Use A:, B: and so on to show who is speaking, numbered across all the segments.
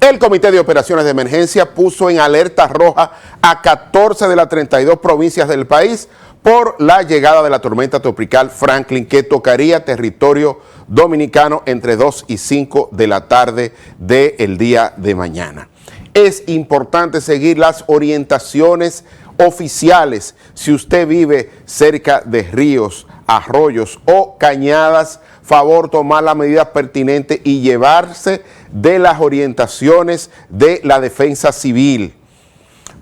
A: El Comité de Operaciones de Emergencia puso en alerta roja a 14 de las 32 provincias del país por la llegada de la tormenta tropical Franklin, que tocaría territorio dominicano entre 2 y 5 de la tarde del día de mañana. Es importante seguir las orientaciones oficiales si usted vive cerca de ríos, arroyos o cañadas. Favor tomar las medidas pertinentes y llevarse de las orientaciones de la defensa civil,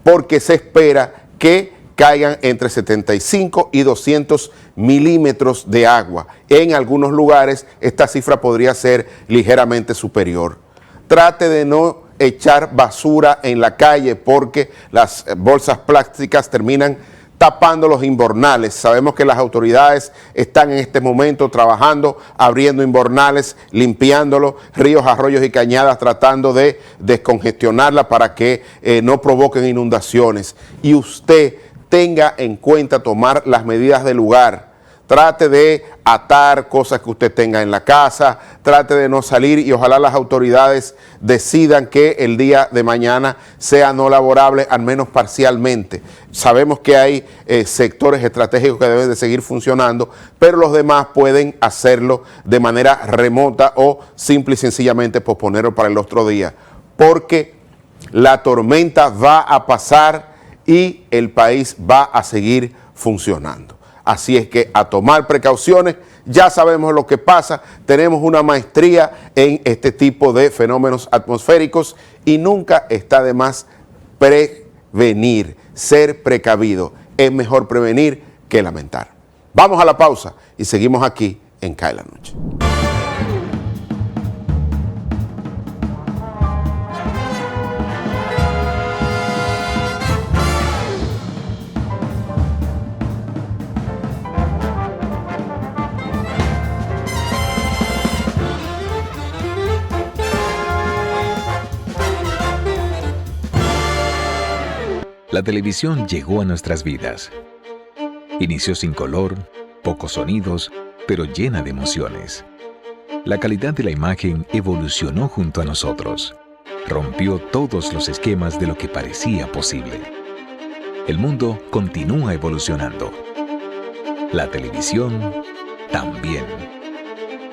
A: porque se espera que caigan entre 75 y 200 milímetros de agua. En algunos lugares esta cifra podría ser ligeramente superior. Trate de no echar basura en la calle porque las bolsas plásticas terminan tapando los invernales. Sabemos que las autoridades están en este momento trabajando, abriendo invernales, limpiándolos, ríos, arroyos y cañadas, tratando de descongestionarlas para que no provoquen inundaciones. Y usted tenga en cuenta tomar las medidas del lugar. Trate de atar cosas que usted tenga en la casa, trate de no salir y ojalá las autoridades decidan que el día de mañana sea no laborable, al menos parcialmente. Sabemos que hay sectores estratégicos que deben de seguir funcionando, pero los demás pueden hacerlo de manera remota o simple y sencillamente posponerlo para el otro día, porque la tormenta va a pasar y el país va a seguir funcionando. Así es que a tomar precauciones, ya sabemos lo que pasa, tenemos una maestría en este tipo de fenómenos atmosféricos y nunca está de más prevenir, ser precavido. Es mejor prevenir que lamentar. Vamos a la pausa y seguimos aquí en CAE la Noche.
B: La televisión llegó a nuestras vidas. Inició sin color, pocos sonidos, pero llena de emociones. La calidad de la imagen evolucionó junto a nosotros. Rompió todos los esquemas de lo que parecía posible. El mundo continúa evolucionando. La televisión también.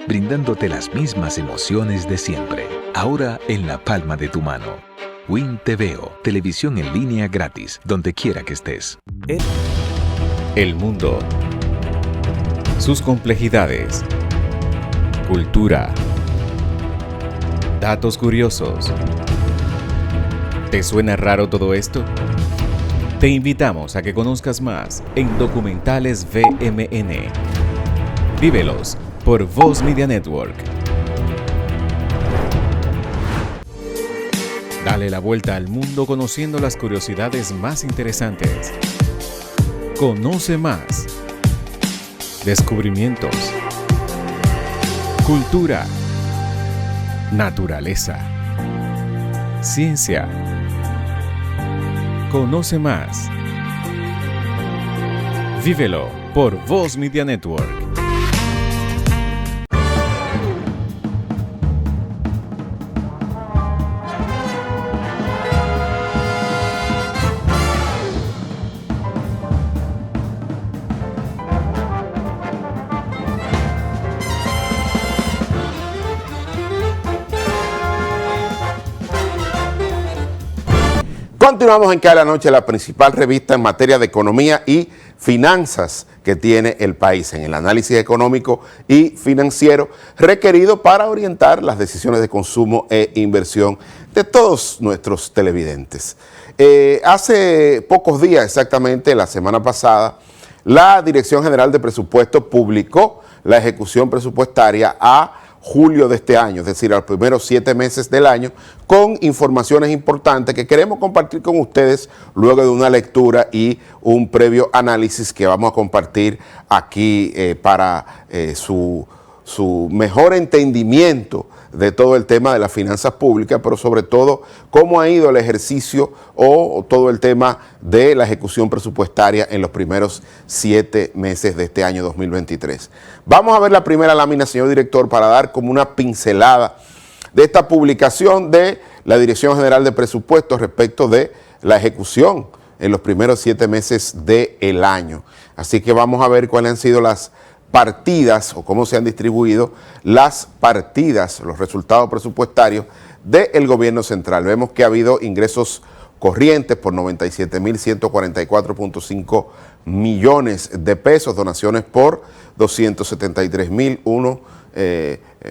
B: Brindándote las mismas emociones de siempre, ahora en la palma de tu mano. Win TVO, televisión en línea gratis, donde quiera que estés.
C: El mundo. Sus complejidades. Cultura. Datos curiosos. ¿Te suena raro todo esto? Te invitamos a que conozcas más en Documentales VMN. Vívelos por Voz Media Network. Dale la vuelta al mundo conociendo las curiosidades más interesantes. Conoce más. Descubrimientos. Cultura. Naturaleza. Ciencia. Conoce más. Vívelo por Voz Media Network.
A: Continuamos en CAE la Noche, la principal revista en materia de economía y finanzas que tiene el país, en el análisis económico y financiero requerido para orientar las decisiones de consumo e inversión de todos nuestros televidentes. Hace pocos días, exactamente la semana pasada, la Dirección General de Presupuestos publicó la ejecución presupuestaria a julio de este año, es decir, a los primeros 7 meses del año, con informaciones importantes que queremos compartir con ustedes luego de una lectura y un previo análisis que vamos a compartir aquí para su mejor entendimiento de todo el tema de las finanzas públicas, pero sobre todo cómo ha ido el ejercicio o todo el tema de la ejecución presupuestaria en los primeros 7 meses de este año 2023. Vamos a ver la primera lámina, señor director, para dar como una pincelada de esta publicación de la Dirección General de Presupuestos respecto de la ejecución en los primeros 7 meses del año. Así que vamos a ver cuáles han sido las partidas o cómo se han distribuido las partidas, los resultados presupuestarios del gobierno central. Vemos que ha habido ingresos corrientes por 97.144.5 millones de pesos, donaciones por 273.001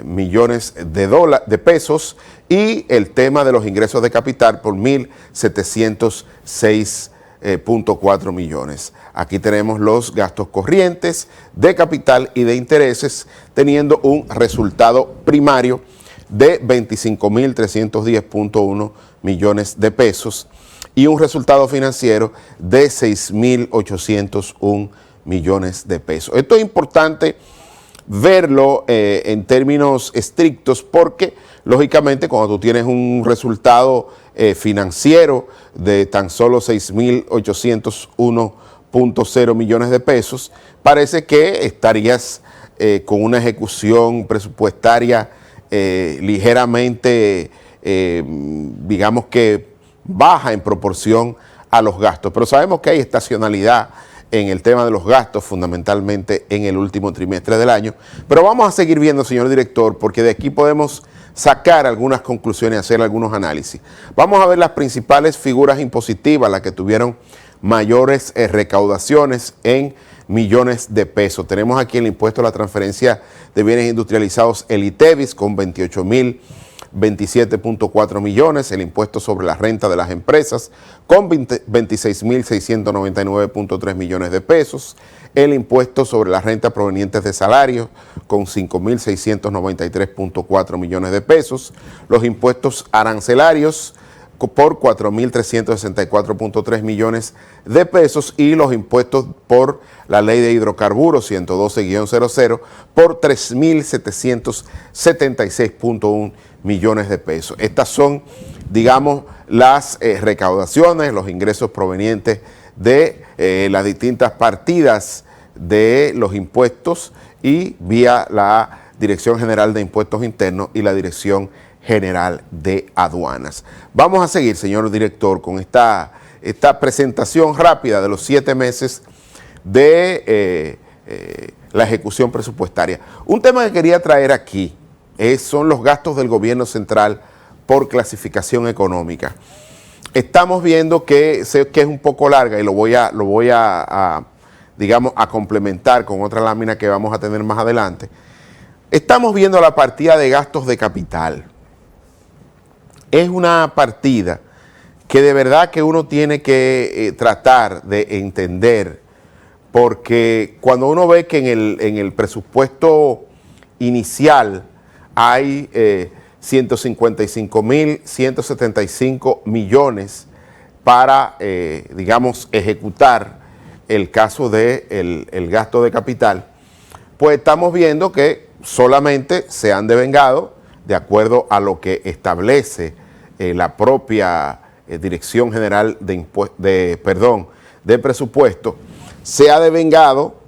A: millones de pesos y el tema de los ingresos de capital por 1.706.4 millones. Aquí tenemos los gastos corrientes de capital y de intereses, teniendo un resultado primario de 25.310.1 millones de pesos y un resultado financiero de 6.801 millones de pesos. Esto es importante verlo en términos estrictos porque, lógicamente, cuando tú tienes un resultado financiero de tan solo 6.801.0 millones de pesos, parece que estarías con una ejecución presupuestaria ligeramente, digamos que baja en proporción a los gastos. Pero sabemos que hay estacionalidad en el tema de los gastos, fundamentalmente en el último trimestre del año. Pero vamos a seguir viendo, señor director, porque de aquí podemos sacar algunas conclusiones, hacer algunos análisis. Vamos a ver las principales figuras impositivas, las que tuvieron mayores recaudaciones en millones de pesos. Tenemos aquí el impuesto a la transferencia de bienes industrializados, el ITEVIS, con 28.027.4 millones, el impuesto sobre la renta de las empresas, con 26.699.3 millones de pesos, el impuesto sobre la renta provenientes de salarios, con 5.693.4 millones de pesos, los impuestos arancelarios, por 4.364.3 millones de pesos y los impuestos por la ley de hidrocarburos 112-00 por 3.776.1 millones de pesos. Estas son, digamos, las recaudaciones, los ingresos provenientes de las distintas partidas de los impuestos y vía la Dirección General de Impuestos Internos y la Dirección General de Aduanas. Vamos a seguir, señor director, con esta presentación rápida de los 7 meses de la ejecución presupuestaria. Un tema que quería traer aquí son los gastos del gobierno central por clasificación económica. Estamos viendo que sé que es un poco larga y lo voy a digamos, a complementar con otra lámina que vamos a tener más adelante. Estamos viendo la partida de gastos de capital. Es una partida que de verdad que uno tiene que tratar de entender, porque cuando uno ve que en el presupuesto inicial hay 155.175 millones para, digamos, ejecutar el caso del gasto de capital, pues estamos viendo que solamente se han devengado, de acuerdo a lo que establece la propia Dirección General de Presupuesto, se ha devengado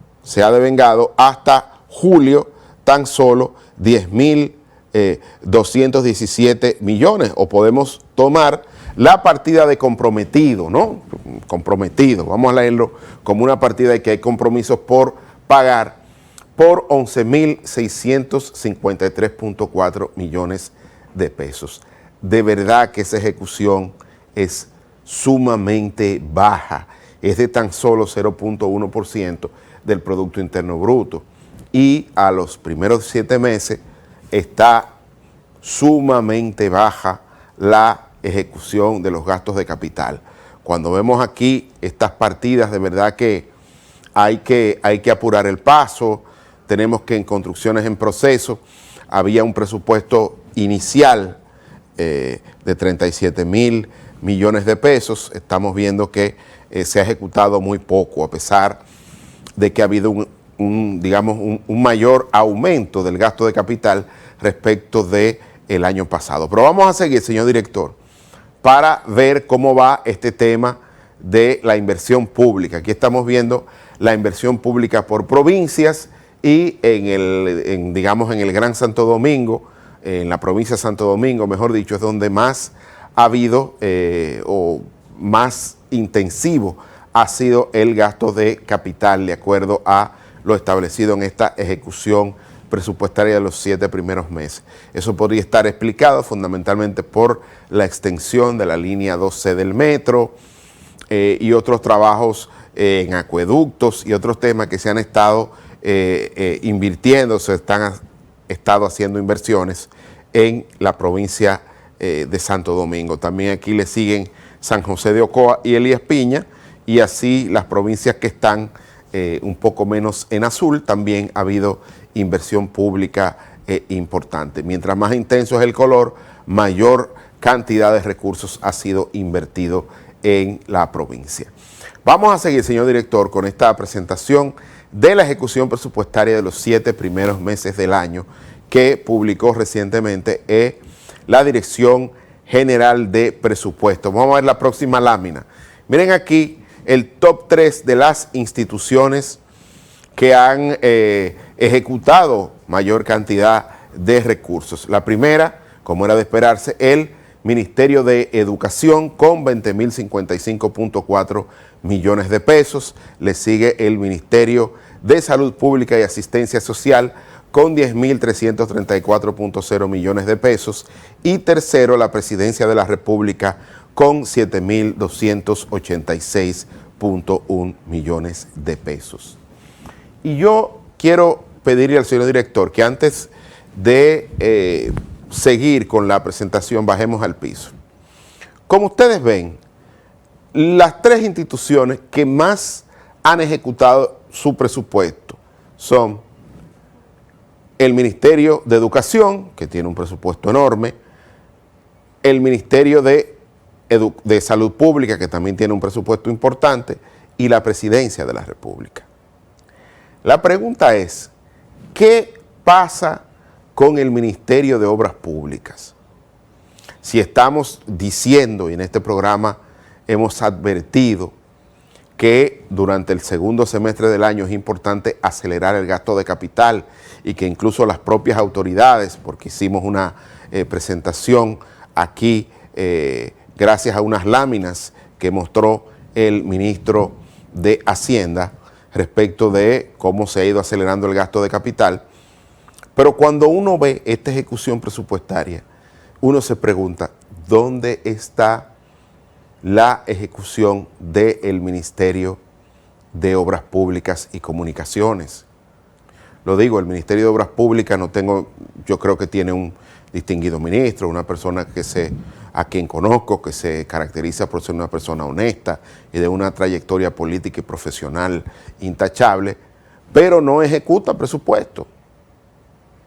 A: hasta julio tan solo 10.217 millones, o podemos tomar la partida de comprometido, ¿no? Comprometido, vamos a leerlo como una partida de que hay compromisos por pagar por 11.653.4 millones de pesos. De verdad que esa ejecución es sumamente baja, es de tan solo 0.1% del Producto Interno Bruto y a los primeros 7 meses está sumamente baja la ejecución de los gastos de capital. Cuando vemos aquí estas partidas, de verdad que hay que apurar el paso. Tenemos que en construcciones en proceso había un presupuesto inicial de 37.000 millones de pesos. Estamos viendo que se ha ejecutado muy poco, a pesar de que ha habido un mayor aumento del gasto de capital respecto del año pasado. Pero vamos a seguir, señor director, para ver cómo va este tema de la inversión pública. Aquí estamos viendo la inversión pública por provincias y digamos en el Gran Santo Domingo en la provincia de Santo Domingo, mejor dicho, es donde más ha habido o más intensivo ha sido el gasto de capital, de acuerdo a lo establecido en esta ejecución presupuestaria de los 7 primeros meses. Eso podría estar explicado fundamentalmente por la extensión de la línea 12 del metro y otros trabajos en acueductos y otros temas que se han estado invirtiendo, se han estado haciendo inversiones en la provincia de Santo Domingo. También aquí le siguen San José de Ocoa y Elías Piña, y así las provincias que están un poco menos en azul, también ha habido inversión pública importante. Mientras más intenso es el color, mayor cantidad de recursos ha sido invertido en la provincia. Vamos a seguir, señor director, con esta presentación de la ejecución presupuestaria de los 7 primeros meses del año que publicó recientemente la Dirección General de Presupuestos. Vamos a ver la próxima lámina. Miren aquí el top 3 de las instituciones que han ejecutado mayor cantidad de recursos. La primera, como era de esperarse, el Ministerio de Educación con 20.055.4 millones de pesos. Le sigue el Ministerio de Salud Pública y Asistencia Social con 10.334.0 millones de pesos. Y tercero, la Presidencia de la República con 7.286.1 millones de pesos. Y yo quiero pedirle al señor director que antes de seguir con la presentación bajemos al piso. Como ustedes ven, las 3 instituciones que más han ejecutado su presupuesto son el Ministerio de Educación, que tiene un presupuesto enorme, el Ministerio de Salud Pública, que también tiene un presupuesto importante, y la Presidencia de la República. La pregunta es, ¿qué pasa con el Ministerio de Obras Públicas? Si estamos diciendo, y en este programa hemos advertido, que durante el segundo semestre del año es importante acelerar el gasto de capital y que incluso las propias autoridades, porque hicimos una presentación aquí gracias a unas láminas que mostró el ministro de Hacienda respecto de cómo se ha ido acelerando el gasto de capital. Pero cuando uno ve esta ejecución presupuestaria, uno se pregunta, ¿dónde está la ejecución del Ministerio de Obras Públicas y Comunicaciones? Lo digo, el Ministerio de Obras Públicas yo creo que tiene un distinguido ministro, una persona a quien conozco, que se caracteriza por ser una persona honesta y de una trayectoria política y profesional intachable, pero no ejecuta presupuesto.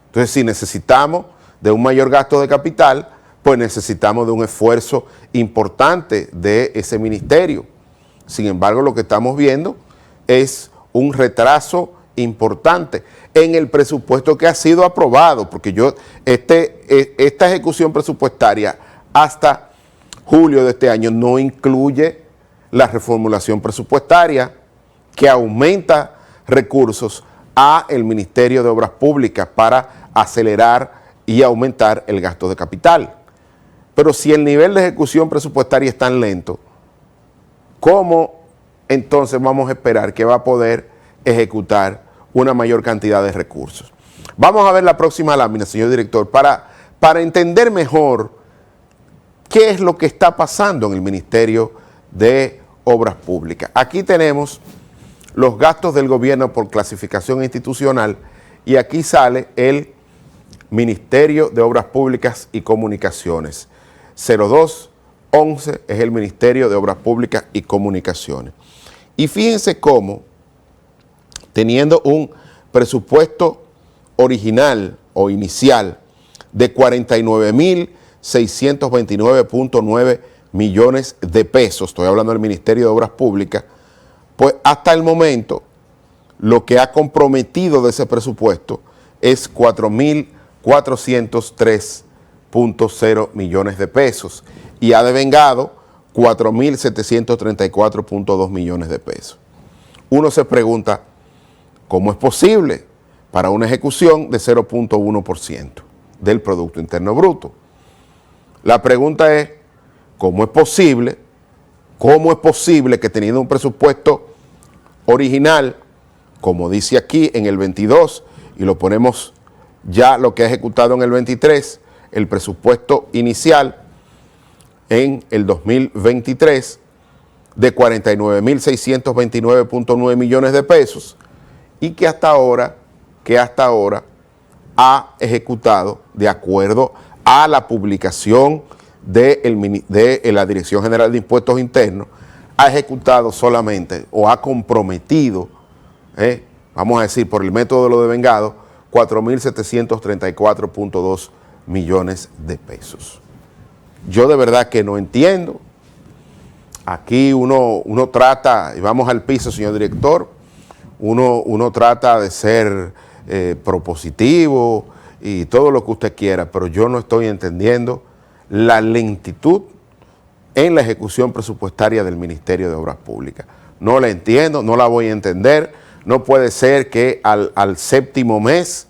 A: Entonces, si necesitamos de un mayor gasto de capital, pues necesitamos de un esfuerzo importante de ese ministerio. Sin embargo, lo que estamos viendo es un retraso importante en el presupuesto que ha sido aprobado, porque esta ejecución presupuestaria hasta julio de este año no incluye la reformulación presupuestaria que aumenta recursos a el Ministerio de Obras Públicas para acelerar y aumentar el gasto de capital. Pero si el nivel de ejecución presupuestaria es tan lento, ¿cómo entonces vamos a esperar que va a poder ejecutar una mayor cantidad de recursos? Vamos a ver la próxima lámina, señor director, para entender mejor qué es lo que está pasando en el Ministerio de Obras Públicas. Aquí tenemos los gastos del gobierno por clasificación institucional y aquí sale el Ministerio de Obras Públicas y Comunicaciones. 0211 es el Ministerio de Obras Públicas y Comunicaciones. Y fíjense cómo, teniendo un presupuesto original o inicial de 49.629.9 millones de pesos, estoy hablando del Ministerio de Obras Públicas, pues hasta el momento lo que ha comprometido de ese presupuesto es 4.403.0 millones de pesos y ha devengado 4.734.2 millones de pesos. Uno se pregunta, ¿cómo es posible para una ejecución de 0.1% del Producto Interno Bruto. La pregunta es, ¿cómo es posible que teniendo un presupuesto original, como dice aquí en el 22, y lo ponemos ya lo que ha ejecutado en el 23, el presupuesto inicial en el 2023 de 49.629.9 millones de pesos y que hasta ahora ha ejecutado, de acuerdo a la publicación de la Dirección General de Impuestos Internos, ha ejecutado solamente o ha comprometido, vamos a decir por el método de lo devengado, 4.734.2 millones de pesos. Yo de verdad que no entiendo. Aquí uno trata, y vamos al piso, señor director, uno trata de ser propositivo y todo lo que usted quiera, pero yo no estoy entendiendo la lentitud en la ejecución presupuestaria del Ministerio de Obras Públicas. No la entiendo, no la voy a entender. No puede ser que al séptimo mes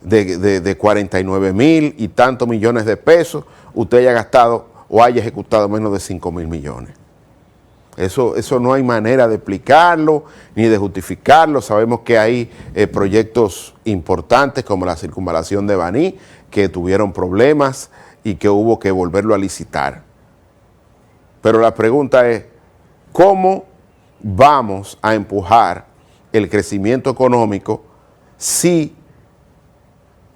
A: de 49.000 y tantos millones de pesos, usted haya gastado o haya ejecutado menos de 5.000 millones. Eso no hay manera de explicarlo ni de justificarlo. Sabemos que hay proyectos importantes como la circunvalación de Baní que tuvieron problemas y que hubo que volverlo a licitar. Pero la pregunta es, ¿cómo vamos a empujar el crecimiento económico si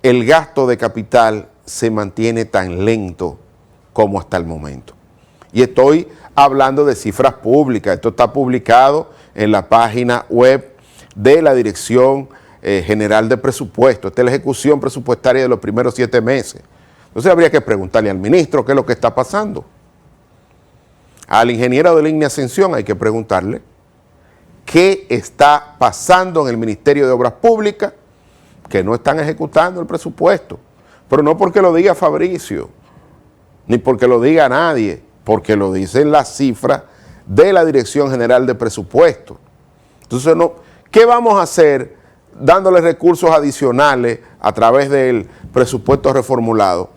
A: el gasto de capital se mantiene tan lento como hasta el momento? Y estoy hablando de cifras públicas. Esto está publicado en la página web de la Dirección General de Presupuestos. Esta es la ejecución presupuestaria de los primeros 7 meses. Entonces habría que preguntarle al ministro qué es lo que está pasando. Al ingeniero de línea Ascensión hay que preguntarle qué está pasando en el Ministerio de Obras Públicas, que no están ejecutando el presupuesto. Pero no porque lo diga Fabricio, ni porque lo diga nadie, porque lo dicen las cifras de la Dirección General de Presupuestos. Entonces, ¿qué vamos a hacer dándole recursos adicionales a través del presupuesto reformulado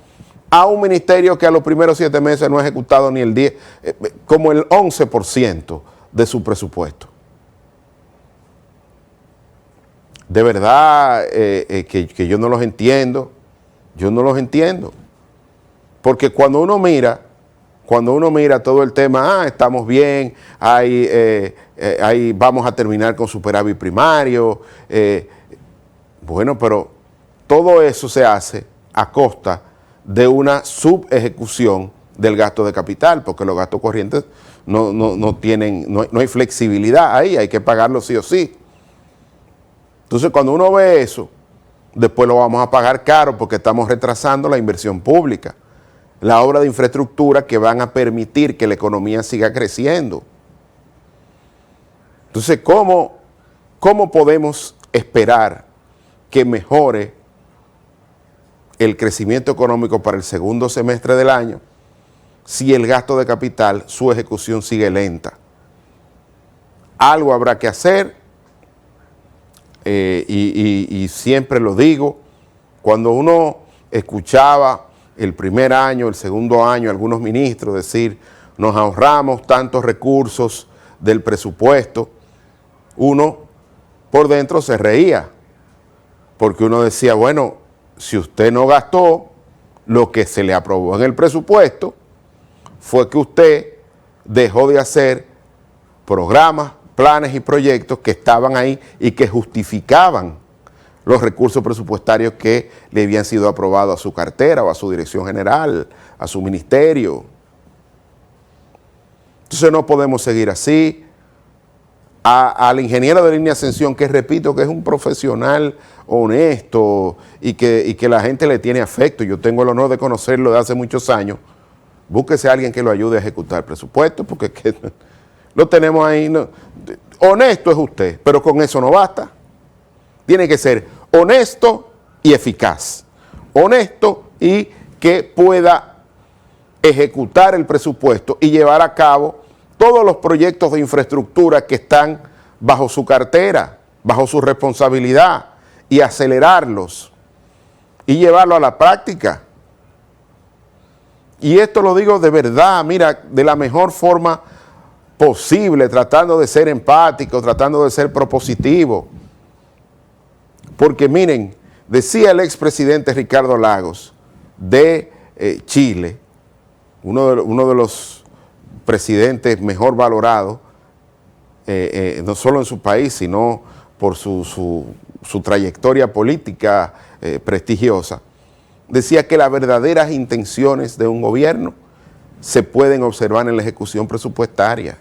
A: a un ministerio que a los primeros 7 meses no ha ejecutado ni el 10, como el 11% de su presupuesto? De verdad que yo no los entiendo, porque cuando uno mira todo el tema, estamos bien, ahí vamos a terminar con superávit primario, bueno, pero todo eso se hace a costa de una subejecución del gasto de capital, porque los gastos corrientes no hay flexibilidad ahí, hay que pagarlo sí o sí. Entonces, cuando uno ve eso, después lo vamos a pagar caro porque estamos retrasando la inversión pública, la obra de infraestructura que van a permitir que la economía siga creciendo. Entonces, ¿cómo podemos esperar que mejore el crecimiento económico para el segundo semestre del año si el gasto de capital, su ejecución sigue lenta? Algo habrá que hacer. Y siempre lo digo, cuando uno escuchaba el primer año, el segundo año, algunos ministros decir, nos ahorramos tantos recursos del presupuesto, uno por dentro se reía, porque uno decía, bueno, si usted no gastó lo que se le aprobó en el presupuesto, fue que usted dejó de hacer programas, planes y proyectos que estaban ahí y que justificaban los recursos presupuestarios que le habían sido aprobados a su cartera o a su dirección general, a su ministerio. Entonces no podemos seguir así. Al ingeniero de línea Ascensión, que repito que es un profesional honesto y que la gente le tiene afecto, yo tengo el honor de conocerlo de hace muchos años, búsquese a alguien que lo ayude a ejecutar el presupuesto, porque lo tenemos ahí. Honesto es usted, pero con eso no basta. Tiene que ser honesto y eficaz. Honesto y que pueda ejecutar el presupuesto y llevar a cabo todos los proyectos de infraestructura que están bajo su cartera, bajo su responsabilidad, y acelerarlos y llevarlo a la práctica. Y esto lo digo de verdad, mira, de la mejor forma posible, tratando de ser empático, tratando de ser propositivo. Porque miren, decía el expresidente Ricardo Lagos de Chile, uno de los presidentes mejor valorados, no solo en su país, sino por su trayectoria política prestigiosa, decía que las verdaderas intenciones de un gobierno se pueden observar en la ejecución presupuestaria.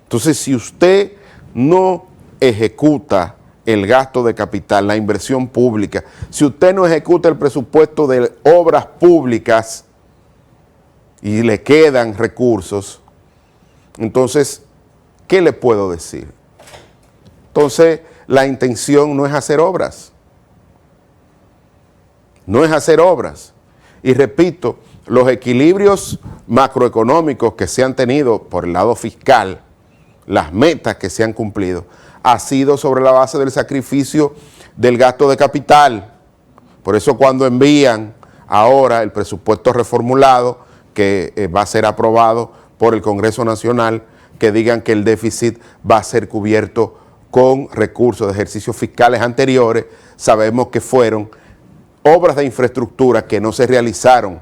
A: Entonces, si usted no ejecuta el gasto de capital, la inversión pública, si usted no ejecuta el presupuesto de obras públicas y le quedan recursos, entonces, ¿qué le puedo decir? Entonces, la intención no es hacer obras. No es hacer obras. Y repito, los equilibrios macroeconómicos que se han tenido por el lado fiscal, las metas que se han cumplido, ha sido sobre la base del sacrificio del gasto de capital. Por eso cuando envían ahora el presupuesto reformulado, que va a ser aprobado por el Congreso Nacional, que digan que el déficit va a ser cubierto con recursos de ejercicios fiscales anteriores, sabemos que fueron obras de infraestructura que no se realizaron,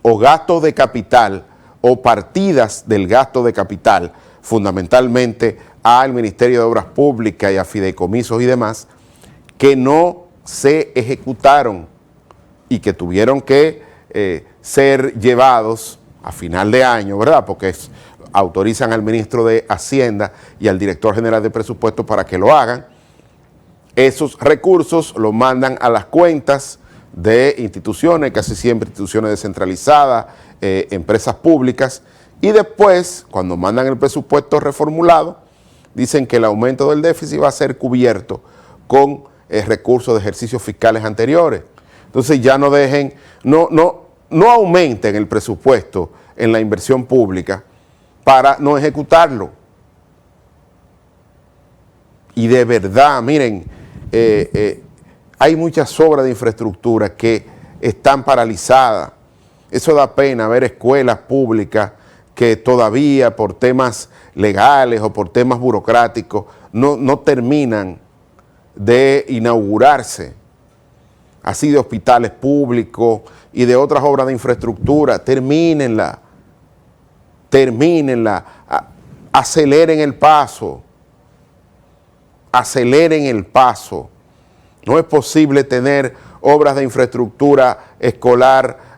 A: o gastos de capital, o partidas del gasto de capital, fundamentalmente al Ministerio de Obras Públicas y a fideicomisos y demás, que no se ejecutaron y que tuvieron que ser llevados a final de año, ¿verdad? Porque autorizan al ministro de Hacienda y al director general de presupuesto para que lo hagan. Esos recursos los mandan a las cuentas de instituciones, casi siempre instituciones descentralizadas, empresas públicas, y después, cuando mandan el presupuesto reformulado, dicen que el aumento del déficit va a ser cubierto con recursos de ejercicios fiscales anteriores. Entonces ya no dejen, no aumenten el presupuesto en la inversión pública para no ejecutarlo. Y de verdad, miren, hay muchas obras de infraestructura que están paralizadas. Eso da pena ver escuelas públicas que todavía por temas legales o por temas burocráticos no terminan de inaugurarse. Así de hospitales públicos y de otras obras de infraestructura. Termínenla, aceleren el paso. Aceleren el paso. No es posible tener obras de infraestructura escolar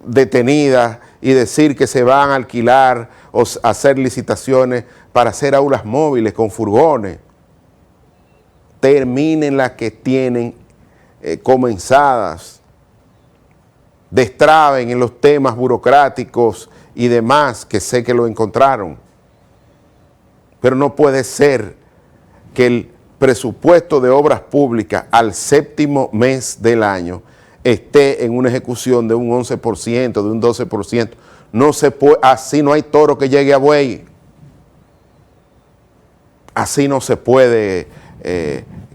A: detenidas y decir que se van a alquilar o hacer licitaciones para hacer aulas móviles con furgones. Terminen las que tienen comenzadas. Destraben en los temas burocráticos y demás, que sé que lo encontraron. Pero no puede ser que el presupuesto de obras públicas al séptimo mes del año esté en una ejecución de un 11%, de un 12%. No se puede, así no hay toro que llegue a buey. Así no se puede,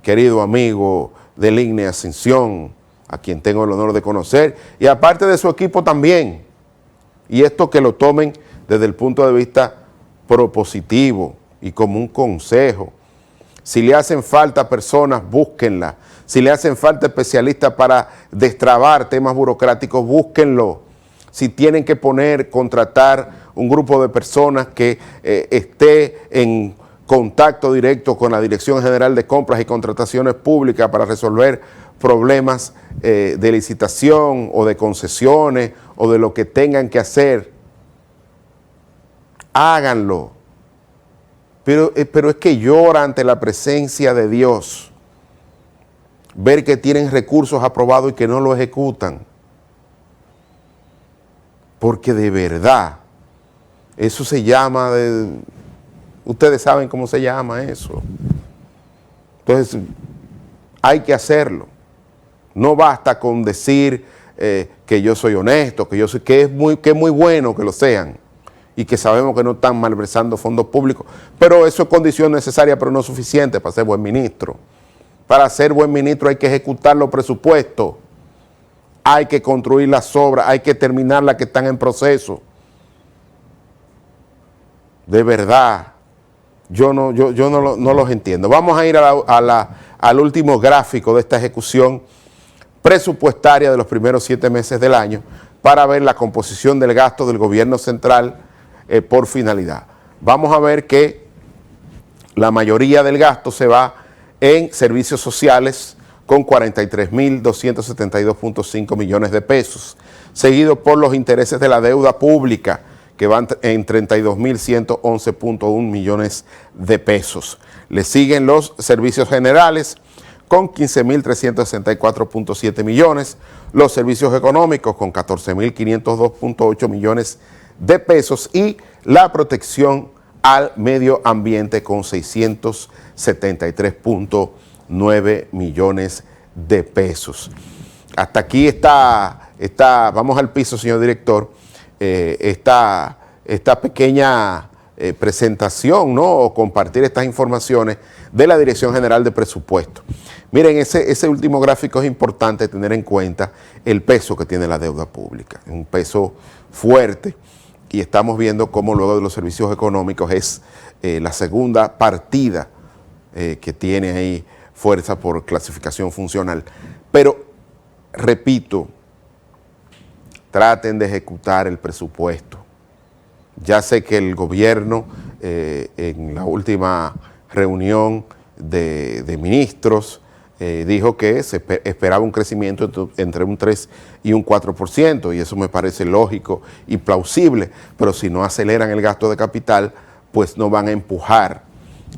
A: querido amigo del INE Ascensión, a quien tengo el honor de conocer, y aparte de su equipo también. Y esto que lo tomen desde el punto de vista propositivo y como un consejo. Si le hacen falta personas, búsquenlas. Si le hacen falta especialistas para destrabar temas burocráticos, búsquenlo. Si tienen que contratar un grupo de personas que esté en contacto directo con la Dirección General de Compras y Contrataciones Públicas para resolver problemas de licitación o de concesiones o de lo que tengan que hacer, háganlo. Pero es que llora ante la presencia de Dios ver que tienen recursos aprobados y que no lo ejecutan. Porque de verdad, eso se llama, ustedes saben cómo se llama eso. Entonces, hay que hacerlo. No basta con decir que yo soy honesto, que es muy bueno que lo sean y que sabemos que no están malversando fondos públicos, pero eso es condición necesaria, pero no suficiente para ser buen ministro. Para ser buen ministro hay que ejecutar los presupuestos, hay que construir las obras, hay que terminar las que están en proceso. De verdad, yo no los entiendo. Vamos a ir al último gráfico de esta ejecución presupuestaria de los primeros 7 meses del año para ver la composición del gasto del gobierno central por finalidad. Vamos a ver que la mayoría del gasto se va en servicios sociales con 43.272.5 millones de pesos, seguido por los intereses de la deuda pública, que van en 32.111.1 millones de pesos. Le siguen los servicios generales con 15.364.7 millones, los servicios económicos con 14.502.8 millones de pesos y la protección al medio ambiente con 673.9 millones de pesos. Hasta aquí está, vamos al piso, señor director, esta pequeña presentación, ¿no? O compartir estas informaciones de la Dirección General de Presupuesto. Miren, ese último gráfico es importante tener en cuenta el peso que tiene la deuda pública, un peso fuerte, y estamos viendo cómo luego de los servicios económicos es la segunda partida que tiene ahí fuerza por clasificación funcional. Pero, repito, traten de ejecutar el presupuesto. Ya sé que el gobierno, en la última reunión de ministros, dijo que se esperaba un crecimiento entre un 3 y un 4%, y eso me parece lógico y plausible, pero si no aceleran el gasto de capital, pues no van a empujar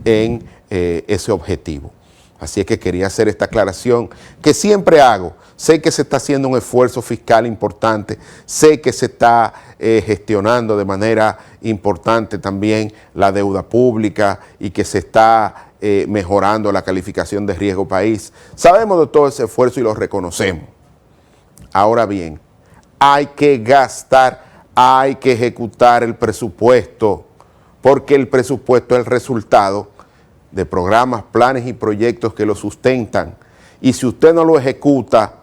A: en ese objetivo. Así es que quería hacer esta aclaración que siempre hago. Sé que se está haciendo un esfuerzo fiscal importante, sé que se está gestionando de manera importante también la deuda pública y que se está mejorando la calificación de riesgo país. Sabemos de todo ese esfuerzo y lo reconocemos. Ahora bien, hay que gastar, hay que ejecutar el presupuesto, porque el presupuesto es el resultado de programas, planes y proyectos que lo sustentan. Y si usted no lo ejecuta,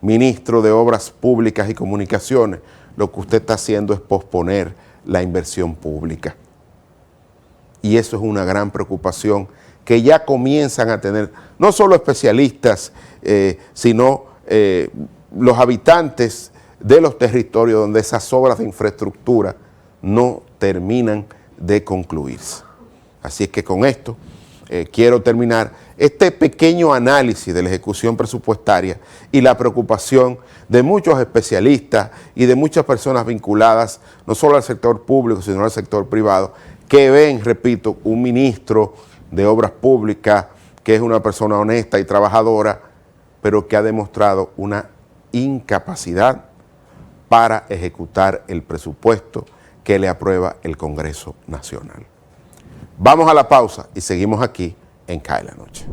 A: ministro de Obras Públicas y Comunicaciones, lo que usted está haciendo es posponer la inversión pública. Y eso es una gran preocupación que ya comienzan a tener no solo especialistas, sino los habitantes de los territorios donde esas obras de infraestructura no terminan de concluirse. Así es que con esto quiero terminar este pequeño análisis de la ejecución presupuestaria y la preocupación de muchos especialistas y de muchas personas vinculadas no solo al sector público, sino al sector privado, que ven, repito, un ministro de Obras Públicas que es una persona honesta y trabajadora, pero que ha demostrado una incapacidad para ejecutar el presupuesto que le aprueba el Congreso Nacional. Vamos a la pausa y seguimos aquí en CAE la Noche.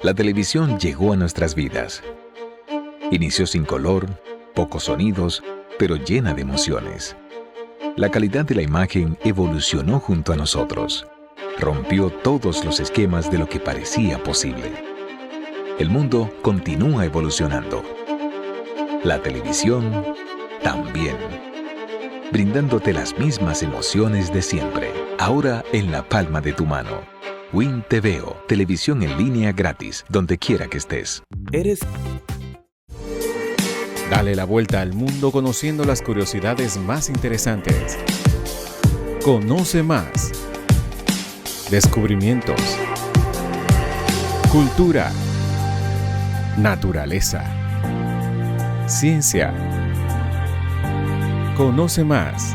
B: La televisión llegó a nuestras vidas. Inició sin color, pocos sonidos, pero llena de emociones. La calidad de la imagen evolucionó junto a nosotros. Rompió todos los esquemas de lo que parecía posible. El mundo continúa evolucionando. La televisión también, brindándote las mismas emociones de siempre, ahora en la palma de tu mano. Win TVO, televisión en línea gratis, donde quiera que estés.
C: Dale la vuelta al mundo conociendo las curiosidades más interesantes. Conoce más. Descubrimientos. Cultura. Naturaleza. Ciencia. Conoce más.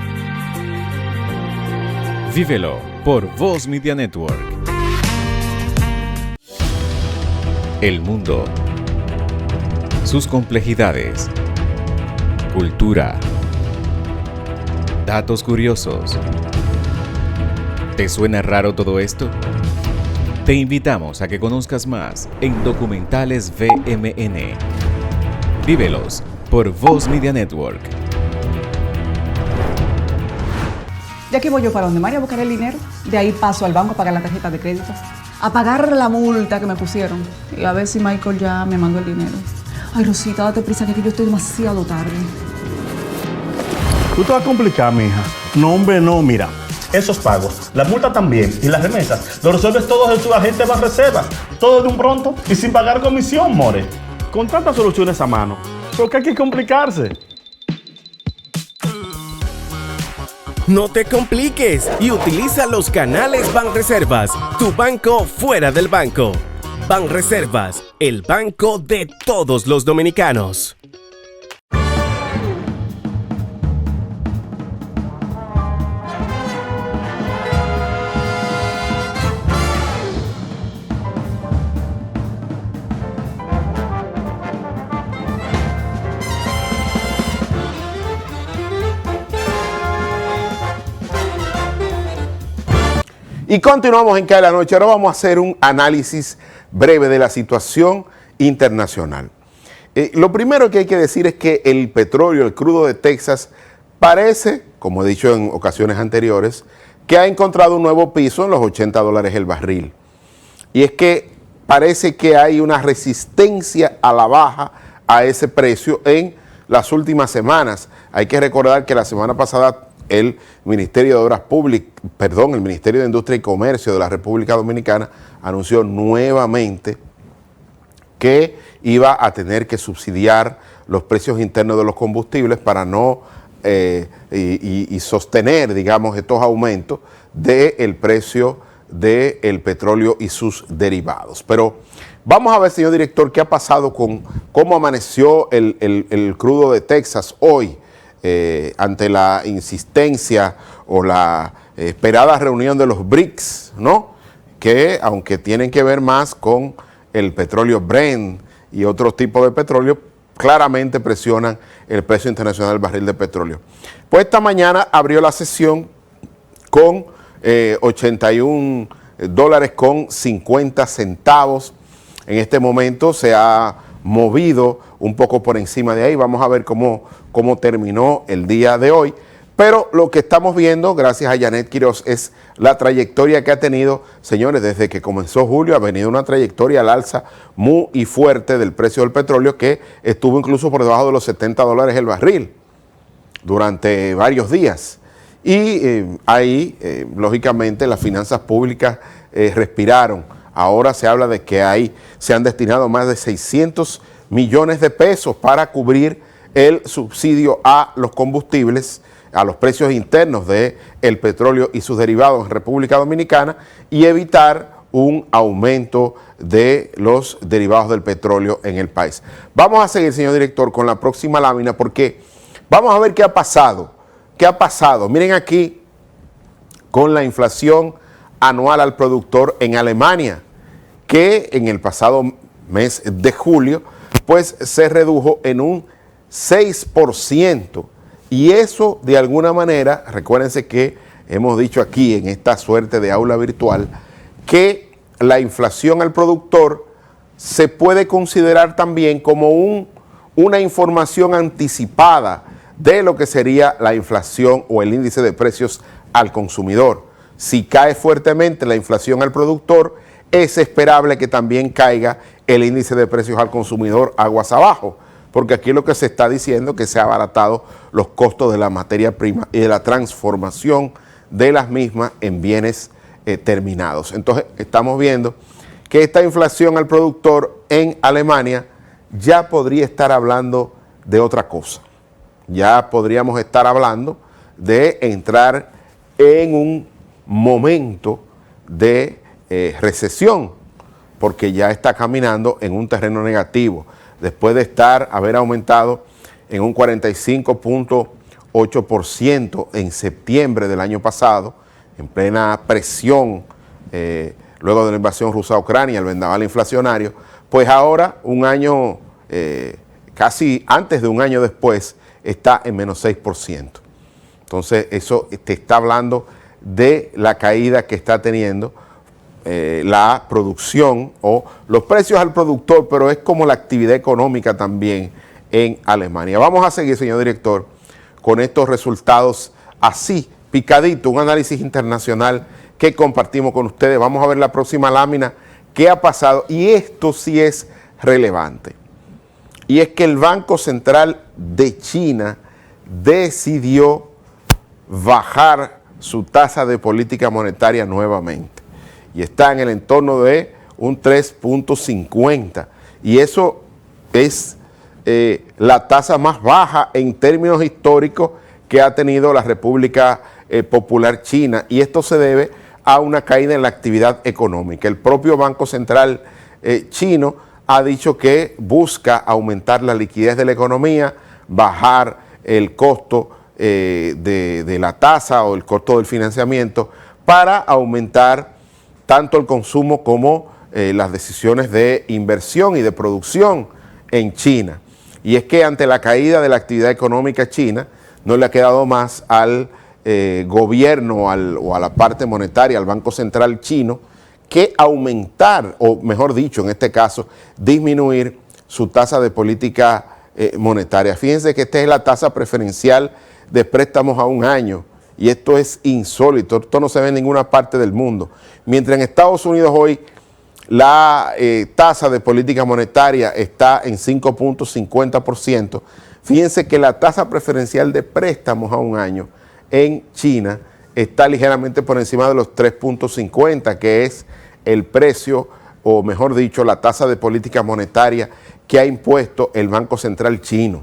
C: Vívelo por Voz Media Network. El mundo. Sus complejidades. Cultura. Datos curiosos. ¿Te suena raro todo esto? Te invitamos a que conozcas más en Documentales VMN. Vívelos por Voz Media Network.
D: De aquí voy yo para donde María a buscar el dinero. De ahí paso al banco a pagar la tarjeta de crédito. A pagar la multa que me pusieron. Y a ver si Michael ya me mandó el dinero. Ay, Rosita, date prisa que yo estoy demasiado tarde.
E: Tú te vas a complicar, mija. No, hombre, no, mira. Esos pagos, la multa también y las remesas, lo resuelves todo en tu agente Banreservas. Todo de un pronto y sin pagar comisión, more. Con tantas soluciones a mano, ¿por qué hay que complicarse?
F: No te compliques y utiliza los canales Banreservas, tu banco fuera del banco. Banreservas, el banco de todos los dominicanos.
A: Y continuamos en Cae la Noche. Ahora vamos a hacer un análisis breve de la situación internacional. Lo primero que hay que decir es que el petróleo, el crudo de Texas, parece, como he dicho en ocasiones anteriores, que ha encontrado un nuevo piso en los $80 el barril. Y es que parece que hay una resistencia a la baja a ese precio en las últimas semanas. Hay que recordar que la semana pasada el Ministerio de Obras Públicas, el Ministerio de Industria y Comercio de la República Dominicana anunció nuevamente que iba a tener que subsidiar los precios internos de los combustibles para no y sostener, digamos, estos aumentos del precio del petróleo y sus derivados. Pero vamos a ver, señor director, qué ha pasado con cómo amaneció el crudo de Texas hoy. Ante la insistencia o la esperada reunión de los BRICS, ¿no? Que aunque tienen que ver más con el petróleo Brent y otros tipos de petróleo, claramente presionan el precio internacional del barril de petróleo. Pues esta mañana abrió la sesión con $81.50. En este momento se ha movido un poco por encima de ahí. Vamos a ver cómo terminó el día de hoy. Pero lo que estamos viendo, gracias a Janet Quiroz, es la trayectoria que ha tenido, señores, desde que comenzó julio, ha venido una trayectoria al alza muy fuerte del precio del petróleo, que estuvo incluso por debajo de los $70 el barril durante varios días. Y ahí, lógicamente, las finanzas públicas respiraron. Ahora se habla de que se han destinado más de 600 millones de pesos para cubrir el subsidio a los combustibles, a los precios internos del petróleo y sus derivados en República Dominicana y evitar un aumento de los derivados del petróleo en el país. Vamos a seguir, señor director, con la próxima lámina porque vamos a ver qué ha pasado. ¿Qué ha pasado? Miren aquí con la inflación anual al productor en Alemania, que en el pasado mes de julio, pues se redujo en un 6%. Y eso, de alguna manera, recuérdense que hemos dicho aquí en esta suerte de aula virtual, que la inflación al productor se puede considerar también como una información anticipada de lo que sería la inflación o el índice de precios al consumidor. Si cae fuertemente la inflación al productor, es esperable que también caiga el índice de precios al consumidor aguas abajo, porque aquí lo que se está diciendo es que se han abaratado los costos de la materia prima y de la transformación de las mismas en bienes terminados. Entonces estamos viendo que esta inflación al productor en Alemania ya podría estar hablando de otra cosa. Ya podríamos estar hablando de entrar en un momento de recesión, porque ya está caminando en un terreno negativo, después de haber aumentado en un 45.8% en septiembre del año pasado, en plena presión, luego de la invasión rusa a Ucrania, el vendaval inflacionario, pues ahora, un año, casi antes de un año después, está en menos 6%. Entonces, eso te está hablando de la caída que está teniendo la producción o los precios al productor, pero es como la actividad económica también en Alemania. Vamos a seguir, señor director, con estos resultados así picadito, un análisis internacional que compartimos con ustedes. Vamos a ver la próxima lámina qué ha pasado, y esto sí es relevante. Y es que el Banco Central de China decidió bajar su tasa de política monetaria nuevamente. Y está en el entorno de un 3.50. Y eso es la tasa más baja en términos históricos que ha tenido la República Popular China. Y esto se debe a una caída en la actividad económica. El propio Banco Central chino ha dicho que busca aumentar la liquidez de la economía, bajar el costo de la tasa o el costo del financiamiento para aumentar tanto el consumo como las decisiones de inversión y de producción en China. Y es que ante la caída de la actividad económica china no le ha quedado más al gobierno o a la parte monetaria, al Banco Central chino, que aumentar, o mejor dicho, en este caso, disminuir su tasa de política monetaria. Fíjense que esta es la tasa preferencial de préstamos a un año, y esto es insólito, esto no se ve en ninguna parte del mundo. Mientras en Estados Unidos hoy la tasa de política monetaria está en 5.50%, fíjense que la tasa preferencial de préstamos a un año en China está ligeramente por encima de los 3.50, que es el precio, o mejor dicho, la tasa de política monetaria que ha impuesto el Banco Central chino,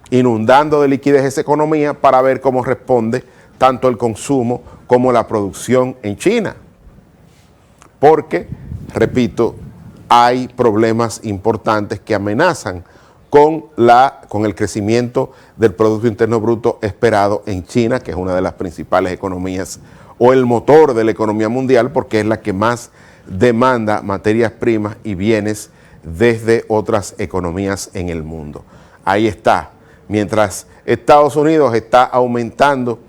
A: inundando de liquidez esa economía para ver cómo responde tanto el consumo como la producción en China. Porque, repito, hay problemas importantes que amenazan con el crecimiento del Producto Interno Bruto esperado en China, que es una de las principales economías o el motor de la economía mundial, porque es la que más demanda materias primas y bienes desde otras economías en el mundo. Ahí está. Mientras Estados Unidos está aumentando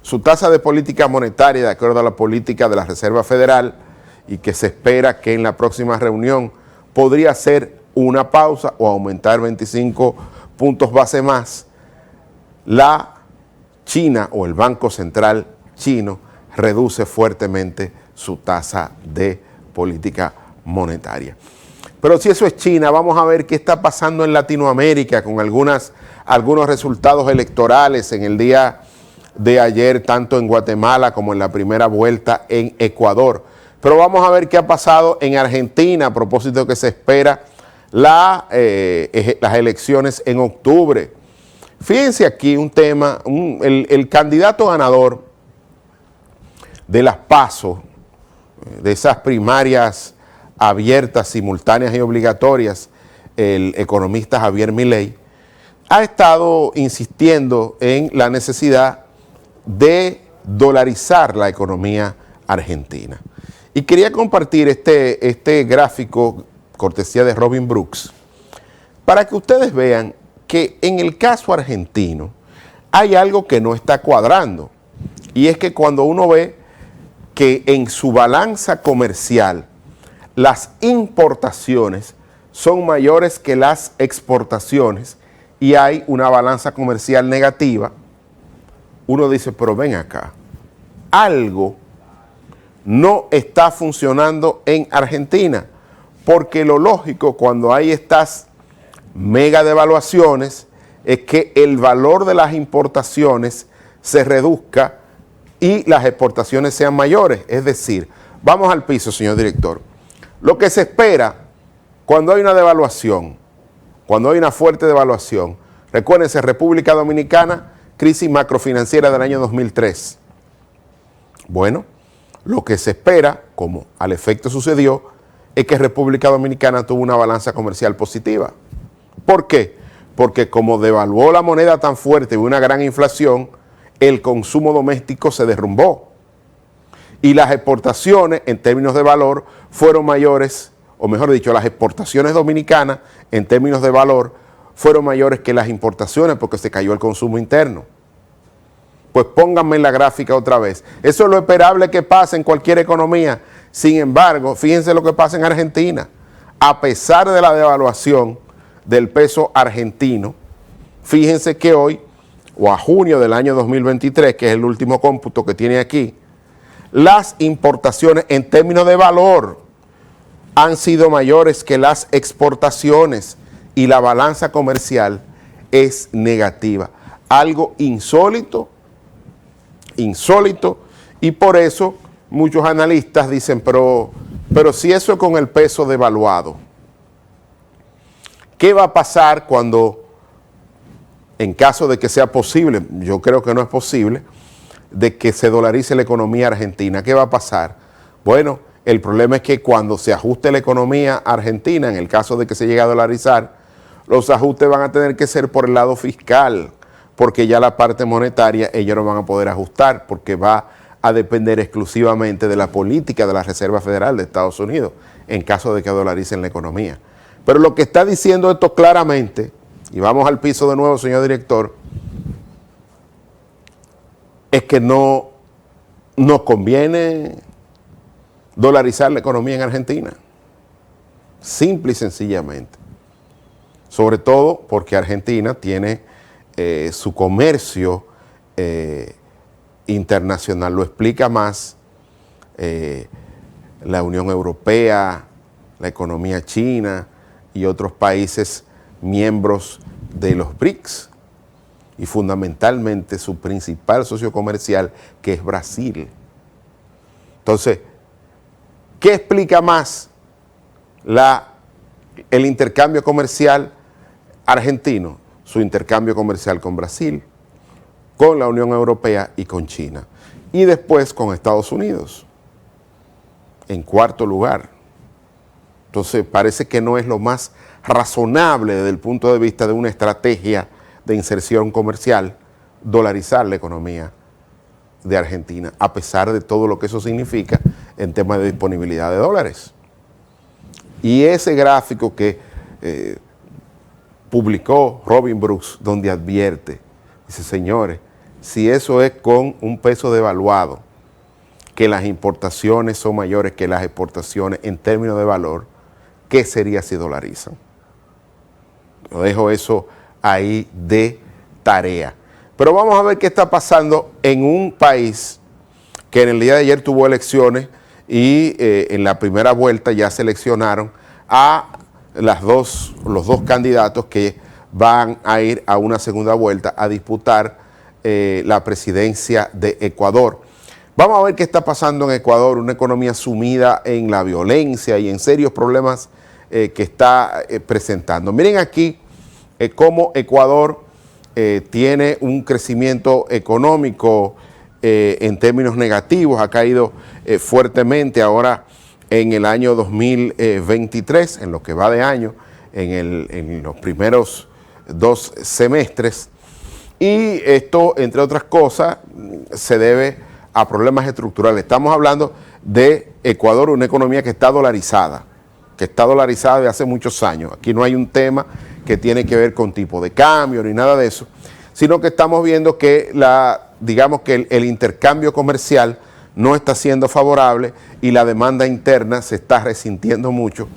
A: su tasa de política monetaria de acuerdo a la política de la Reserva Federal, y que se espera que en la próxima reunión podría ser una pausa o aumentar 25 puntos base más, la China o el Banco Central chino reduce fuertemente su tasa de política monetaria. Pero si eso es China, vamos a ver qué está pasando en Latinoamérica con algunos resultados electorales en el día de ayer, tanto en Guatemala como en la primera vuelta en Ecuador. Pero vamos a ver qué ha pasado en Argentina a propósito de que se espera las elecciones en octubre. Fíjense aquí un tema, el candidato ganador de las PASO, de esas primarias abiertas, simultáneas y obligatorias, el economista Javier Milei, ha estado insistiendo en la necesidad de dolarizar la economía argentina. Y quería compartir este gráfico, cortesía de Robin Brooks, para que ustedes vean que en el caso argentino hay algo que no está cuadrando. Y es que cuando uno ve que en su balanza comercial las importaciones son mayores que las exportaciones y hay una balanza comercial negativa, uno dice, pero ven acá, algo no está funcionando en Argentina, porque lo lógico cuando hay estas mega devaluaciones es que el valor de las importaciones se reduzca y las exportaciones sean mayores. Es decir, vamos al piso, señor director. Lo que se espera cuando hay una devaluación, cuando hay una fuerte devaluación, recuérdense, República Dominicana, crisis macrofinanciera del año 2003. Bueno, lo que se espera, como al efecto sucedió, es que República Dominicana tuvo una balanza comercial positiva. ¿Por qué? Porque como devaluó la moneda tan fuerte y hubo una gran inflación, el consumo doméstico se derrumbó. Y las exportaciones, en términos de valor, fueron mayores, o mejor dicho, las exportaciones dominicanas, en términos de valor, fueron mayores que las importaciones porque se cayó el consumo interno. Pues pónganme en la gráfica otra vez. Eso es lo esperable que pase en cualquier economía. Sin embargo, fíjense lo que pasa en Argentina. A pesar de la devaluación del peso argentino, fíjense que hoy o a junio del año 2023, que es el último cómputo que tiene aquí, las importaciones en términos de valor han sido mayores que las exportaciones y la balanza comercial es negativa. Algo insólito, y por eso muchos analistas dicen, pero si eso es con el peso devaluado, ¿qué va a pasar cuando, en caso de que sea posible, yo creo que no es posible, de que se dolarice la economía argentina? ¿Qué va a pasar? Bueno, el problema es que cuando se ajuste la economía argentina, en el caso de que se llegue a dolarizar, los ajustes van a tener que ser por el lado fiscal, porque ya la parte monetaria ellos no van a poder ajustar, porque va a depender exclusivamente de la política de la Reserva Federal de Estados Unidos, en caso de que dolaricen la economía. Pero lo que está diciendo esto claramente, y vamos al piso de nuevo, señor director, es que no conviene dolarizar la economía en Argentina, simple y sencillamente. Sobre todo porque Argentina tiene su comercio internacional, lo explica más la Unión Europea, la economía china y otros países miembros de los BRICS, y fundamentalmente su principal socio comercial, que es Brasil. Entonces, ¿qué explica más el intercambio comercial argentino? Su intercambio comercial con Brasil, con la Unión Europea y con China. Y después con Estados Unidos, en cuarto lugar. Entonces, parece que no es lo más razonable desde el punto de vista de una estrategia de inserción comercial dolarizar la economía de Argentina, a pesar de todo lo que eso significa en temas de disponibilidad de dólares. Y ese gráfico que publicó Robin Brooks, donde advierte, dice, señores, si eso es con un peso devaluado, que las importaciones son mayores que las exportaciones en términos de valor, ¿qué sería si dolarizan? Lo dejo eso ahí de tarea. Pero vamos a ver qué está pasando en un país que en el día de ayer tuvo elecciones y en la primera vuelta ya seleccionaron a los dos candidatos que van a ir a una segunda vuelta a disputar la presidencia de Ecuador. Vamos a ver qué está pasando en Ecuador, una economía sumida en la violencia y en serios problemas que está presentando. Miren aquí cómo Ecuador tiene un crecimiento económico en términos negativos, ha caído fuertemente ahora en el año 2023, en lo que va de año, en los primeros 2 semestres. Y esto, entre otras cosas, se debe a problemas estructurales. Estamos hablando de Ecuador, una economía que está dolarizada de hace muchos años. Aquí no hay un tema que tiene que ver con tipo de cambio ni nada de eso, sino que estamos viendo que digamos que el intercambio comercial no está siendo favorable y la demanda interna se está resintiendo mucho.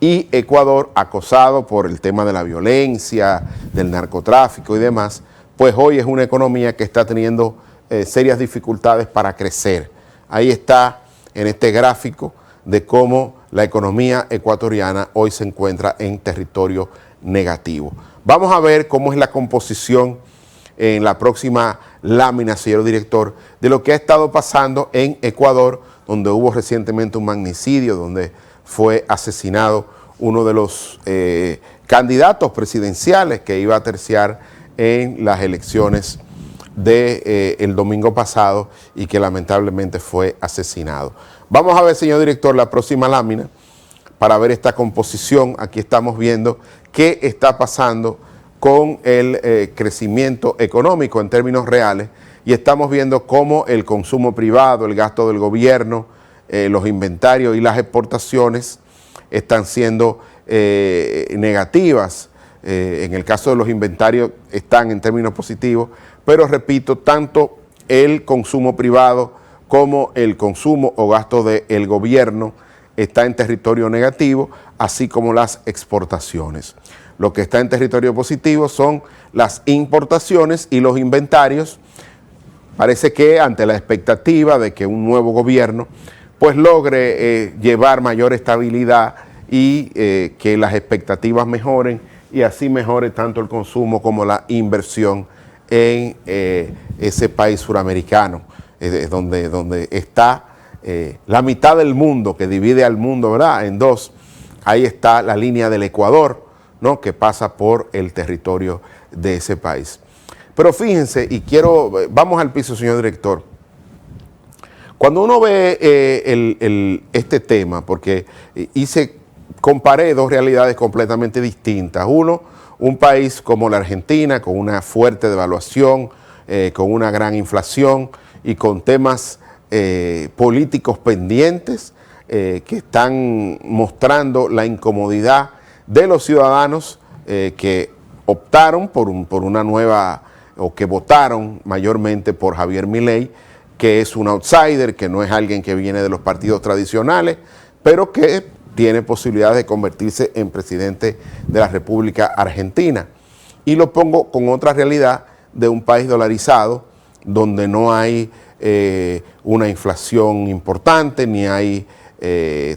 A: Y Ecuador, acosado por el tema de la violencia, del narcotráfico y demás, pues hoy es una economía que está teniendo serias dificultades para crecer. Ahí está en este gráfico de cómo la economía ecuatoriana hoy se encuentra en territorio negativo. Vamos a ver cómo es la composición en la próxima lámina, señor director, de lo que ha estado pasando en Ecuador, donde hubo recientemente un magnicidio, donde fue asesinado uno de los candidatos presidenciales que iba a terciar en las elecciones del domingo pasado y que lamentablemente fue asesinado. Vamos a ver, señor director, la próxima lámina para ver esta composición. Aquí estamos viendo qué está pasando con el crecimiento económico en términos reales y estamos viendo cómo el consumo privado, el gasto del gobierno, los inventarios y las exportaciones están siendo negativas. En el caso de los inventarios están en términos positivos, pero repito, tanto el consumo privado como el consumo o gasto del gobierno está en territorio negativo, así como las exportaciones. Lo que está en territorio positivo son las importaciones y los inventarios. Parece que ante la expectativa de que un nuevo gobierno pues logre llevar mayor estabilidad y que las expectativas mejoren y así mejore tanto el consumo como la inversión en ese país suramericano, donde está la mitad del mundo, que divide al mundo, ¿verdad?, en dos. Ahí está la línea del Ecuador, ¿no?, que pasa por el territorio de ese país. Pero fíjense, y vamos al piso, señor director. Cuando uno ve este tema, porque comparé dos realidades completamente distintas. Uno, un país como la Argentina, con una fuerte devaluación, con una gran inflación y con temas políticos pendientes que están mostrando la incomodidad de los ciudadanos que optaron por una nueva, o que votaron mayormente por Javier Milei, que es un outsider, que no es alguien que viene de los partidos tradicionales, pero que tiene posibilidades de convertirse en presidente de la República Argentina. Y lo pongo con otra realidad de un país dolarizado, donde no hay una inflación importante, ni hay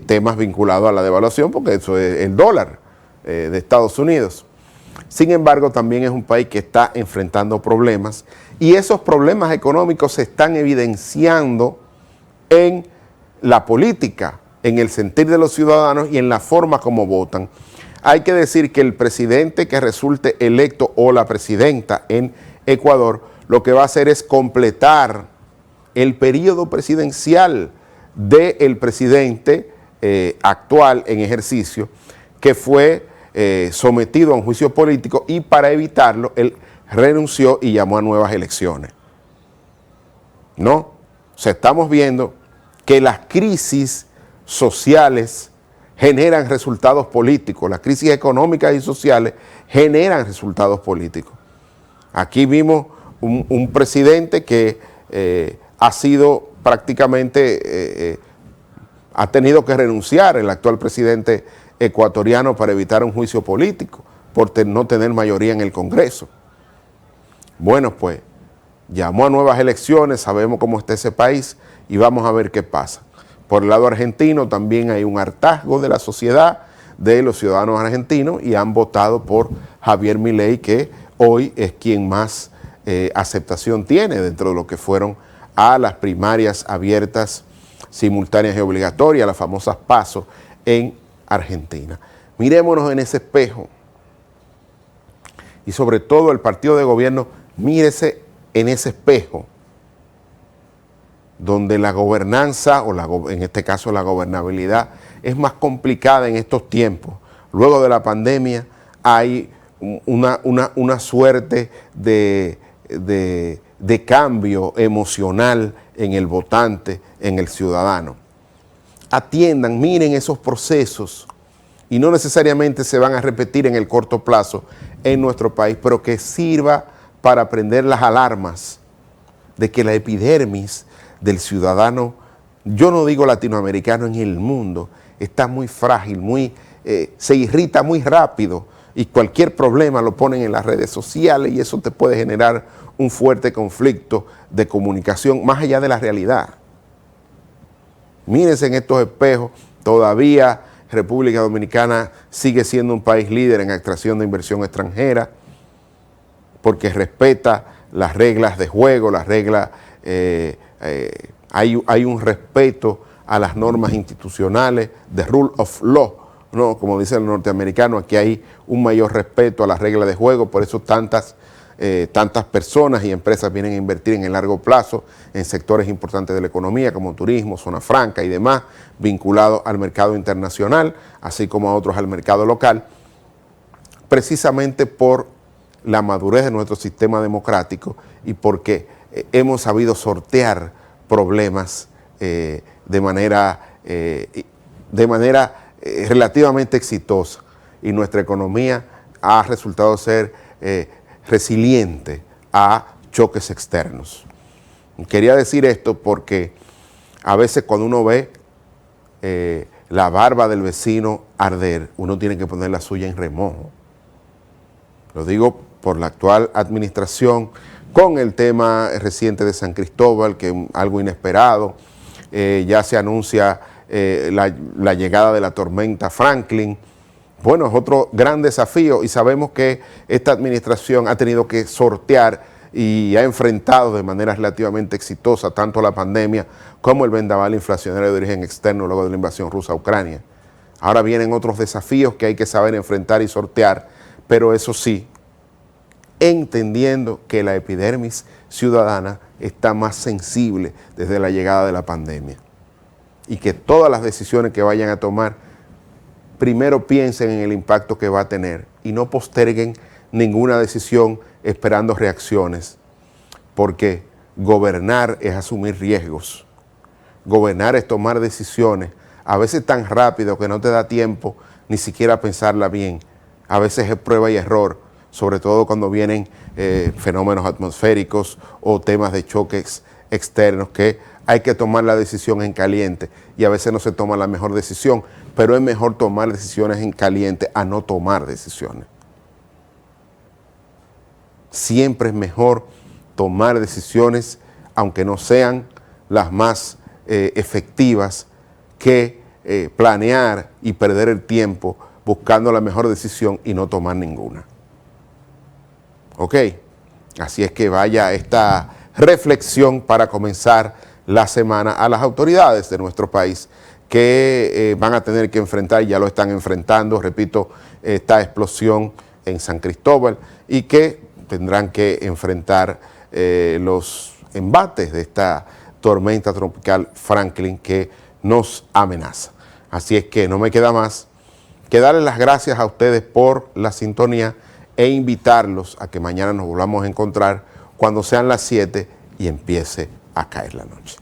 A: temas vinculados a la devaluación, porque eso es el dólar de Estados Unidos. Sin embargo, también es un país que está enfrentando problemas, y esos problemas económicos se están evidenciando en la política, en el sentir de los ciudadanos y en la forma como votan. Hay que decir que el presidente que resulte electo o la presidenta en Ecuador lo que va a hacer es completar el periodo presidencial del presidente actual en ejercicio, que fue sometido a un juicio político, y para evitarlo él renunció y llamó a nuevas elecciones. ¿No? O sea, estamos viendo que las crisis sociales generan resultados políticos, las crisis económicas y sociales generan resultados políticos. Aquí vimos un presidente que ha sido prácticamente, ha tenido que renunciar, el actual presidente ecuatoriano, para evitar un juicio político, por no tener mayoría en el Congreso. Bueno, pues llamó a nuevas elecciones, sabemos cómo está ese país y vamos a ver qué pasa. Por el lado argentino también hay un hartazgo de la sociedad, de los ciudadanos argentinos, y han votado por Javier Milei, que hoy es quien más aceptación tiene dentro de lo que fueron a las primarias abiertas, simultáneas y obligatorias, las famosas PASO en Argentina. Mirémonos en ese espejo, y sobre todo el partido de gobierno, mírese en ese espejo, donde la gobernanza, en este caso la gobernabilidad, es más complicada en estos tiempos. Luego de la pandemia hay una suerte de cambio emocional en el votante, en el ciudadano. Atiendan, miren esos procesos, y no necesariamente se van a repetir en el corto plazo en nuestro país, pero que sirva para prender las alarmas de que la epidermis del ciudadano, yo no digo latinoamericano, en el mundo, está muy frágil, se irrita muy rápido, y cualquier problema lo ponen en las redes sociales, y eso te puede generar un fuerte conflicto de comunicación más allá de la realidad. Mírense en estos espejos, todavía República Dominicana sigue siendo un país líder en atracción de inversión extranjera, porque respeta las reglas de juego, las reglas, hay un respeto a las normas institucionales, the rule of law, ¿no? Como dice el norteamericano, aquí hay un mayor respeto a las reglas de juego, por eso tantas personas y empresas vienen a invertir en el largo plazo en sectores importantes de la economía, como turismo, zona franca y demás, vinculados al mercado internacional, así como a otros al mercado local, precisamente por la madurez de nuestro sistema democrático y porque hemos sabido sortear problemas de manera relativamente exitosa, y nuestra economía ha resultado ser resiliente a choques externos. Quería decir esto porque a veces cuando uno ve la barba del vecino arder, uno tiene que poner la suya en remojo. Lo digo por la actual administración, con el tema reciente de San Cristóbal, que es algo inesperado. Ya se anuncia la llegada de la tormenta Franklin. Bueno, es otro gran desafío y sabemos que esta administración ha tenido que sortear y ha enfrentado de manera relativamente exitosa tanto la pandemia como el vendaval inflacionario de origen externo luego de la invasión rusa a Ucrania. Ahora vienen otros desafíos que hay que saber enfrentar y sortear, pero eso sí, entendiendo que la epidermis ciudadana está más sensible desde la llegada de la pandemia y que todas las decisiones que vayan a tomar primero piensen en el impacto que va a tener y no posterguen ninguna decisión esperando reacciones, porque gobernar es asumir riesgos, gobernar es tomar decisiones, a veces tan rápido que no te da tiempo ni siquiera pensarla bien, a veces es prueba y error, sobre todo cuando vienen fenómenos atmosféricos o temas de choques externos que hay que tomar la decisión en caliente y a veces no se toma la mejor decisión, pero es mejor tomar decisiones en caliente a no tomar decisiones. Siempre es mejor tomar decisiones, aunque no sean las más efectivas, que planear y perder el tiempo buscando la mejor decisión y no tomar ninguna. ¿Ok? Así es que vaya esta reflexión para comenzar la semana a las autoridades de nuestro país que van a tener que enfrentar, y ya lo están enfrentando, repito, esta explosión en San Cristóbal y que tendrán que enfrentar los embates de esta tormenta tropical Franklin que nos amenaza. Así es que no me queda más que darles las gracias a ustedes por la sintonía e invitarlos a que mañana nos volvamos a encontrar cuando sean las 7 y empiece a caer la noche.